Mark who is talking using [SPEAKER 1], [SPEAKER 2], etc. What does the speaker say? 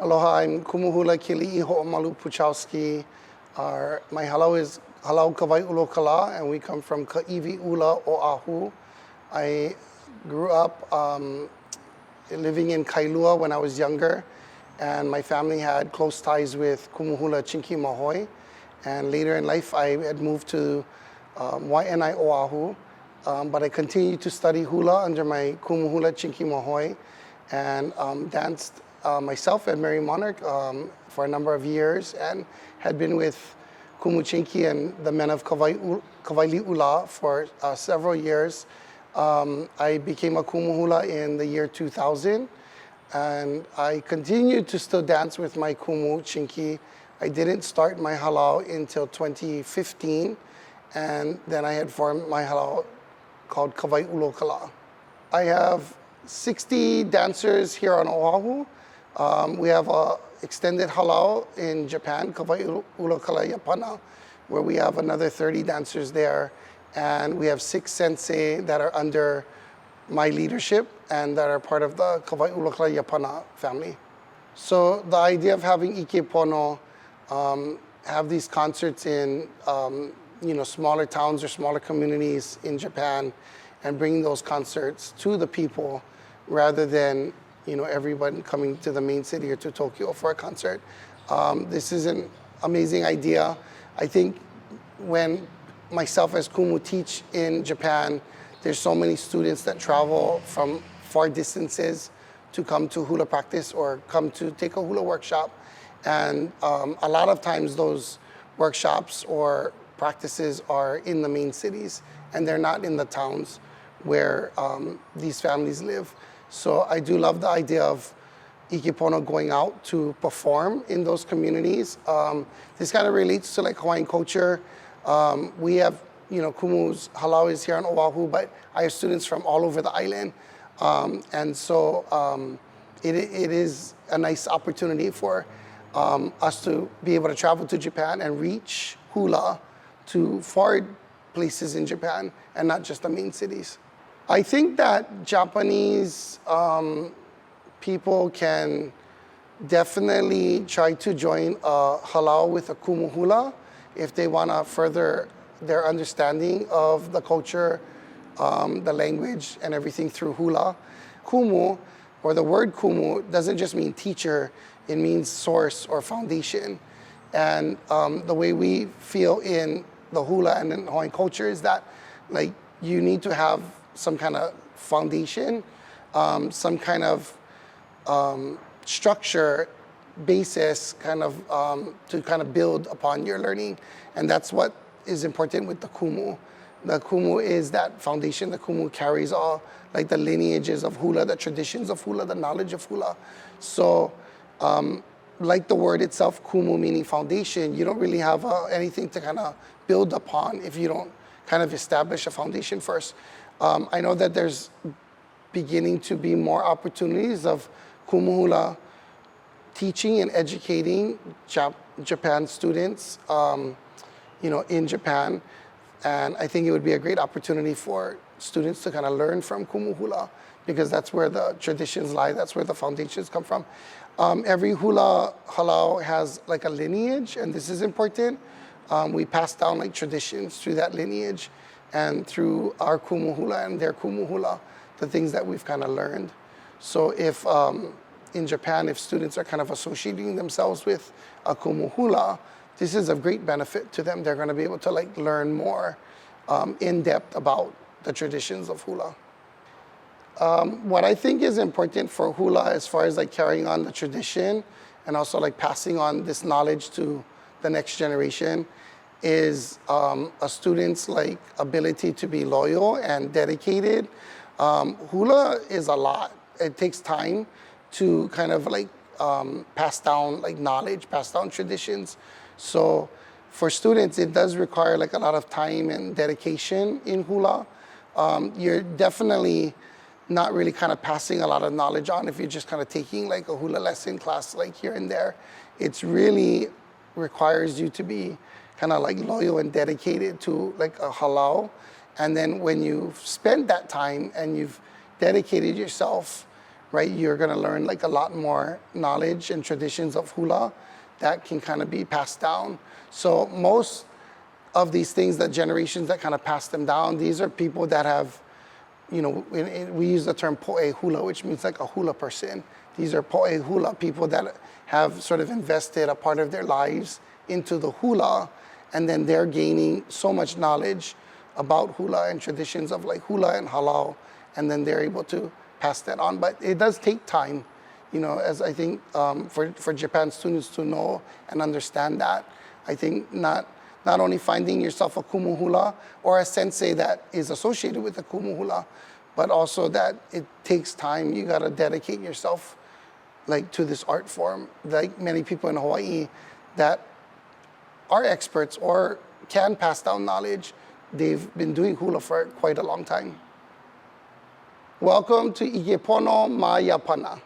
[SPEAKER 1] Aloha, I'm Kumu Hula Kili'i Ho'omalu Puchowski. My halau is Halau Kawai Ulo Kala, and we come from Ka'iwi Ula Oahu. I grew up living in Kailua when I was younger, and my family had close ties with Kumu Hula Chinki Mahoi. And later in life, I had moved to Wai'anae Oahu, but I continued to study hula under my Kumu Hula Chinki Mahoi, and danced myself at Mary Monarch for a number of years, and had been with Kumu Chinki and the men of Kawaili Ula for several years. I became a Kumu Hula in the year 2000, and I continued to still dance with my Kumu Chinki. I didn't start my halau until 2015, and then I had formed my halau called Kawai Ulo Kala. I have 60 dancers here on Oahu. We have an extended halau in Japan, Kawai Ulo Kala Yapana, where we have another 30 dancers there. And we have 6 sensei that are under my leadership and that are part of the Kawai Ulo Kala Yapana family. So the idea of having Ikepono have these concerts in smaller towns or smaller communities in Japan, and bringing those concerts to the people rather than everyone coming to the main city or to Tokyo for a concert. This is an amazing idea. I think when myself as Kumu teach in Japan, there's so many students that travel from far distances to come to hula practice or come to take a hula workshop. And a lot of times those workshops or practices are in the main cities, and they're not in the towns where these families live. So I do love the idea of Ikepono going out to perform in those communities. This kind of relates to like Hawaiian culture. We have, Kumu's halau is here on Oahu, but I have students from all over the island. And so it is a nice opportunity for us to be able to travel to Japan and reach hula to far places in Japan and not just the main cities. I think that Japanese people can definitely try to join a halau with a Kumu Hula if they want to further their understanding of the culture, the language, and everything through hula. Kumu, or the word Kumu, doesn't just mean teacher, it means source or foundation. And the way we feel in the hula and in Hawaiian culture is that you need to have some kind of foundation, some kind of structure, basis to kind of build upon your learning. And that's what is important with the Kumu. The Kumu is that foundation. The Kumu carries all the lineages of hula, the traditions of hula, the knowledge of hula. So like the word itself, Kumu meaning foundation, you don't really have anything to kind of build upon if you don't kind of establish a foundation first. I know that there's beginning to be more opportunities of Kumu Hula teaching and educating Japan students, in Japan. And I think it would be a great opportunity for students to kind of learn from Kumu Hula, because that's where the traditions lie, that's where the foundations come from. Every hula halau has a lineage, and this is important. We pass down traditions through that lineage and through our Kumu Hula and their Kumu Hula, the things that we've kind of learned. So if in Japan, if students are kind of associating themselves with a Kumu Hula, this is of great benefit to them. They're going to be able to learn more in depth about the traditions of hula. What I think is important for hula as far as carrying on the tradition and also passing on this knowledge to the next generation is a student's ability to be loyal and dedicated. Hula is a lot. It takes time to kind of pass down knowledge, pass down traditions. So for students, it does require a lot of time and dedication in hula. You're definitely not really kind of passing a lot of knowledge on if you're just kind of taking a hula lesson class here and there. It's really requires you to be kind of loyal and dedicated to a halau. And then when you've spent that time and you've dedicated yourself right? You're gonna learn like a lot more knowledge and traditions of hula that can kind of be passed down. So most of these things, that generations that kind of pass them down, these are people that have, we use the term po'e hula, which means like a hula person. These are po'e hula, people that have sort of invested a part of their lives into the hula, and then they're gaining so much knowledge about hula and traditions of like hula and halau, and then they're able to pass that on. But it does take time, as I think for Japan students to know and understand that. I think not only finding yourself a Kumu Hula or a sensei that is associated with the Kumu Hula, but also that it takes time. You gotta dedicate yourself like to this art form. Like many people in Hawaii that are experts or can pass down knowledge, they've been doing hula for quite a long time. Welcome to Ikepono Maiapana.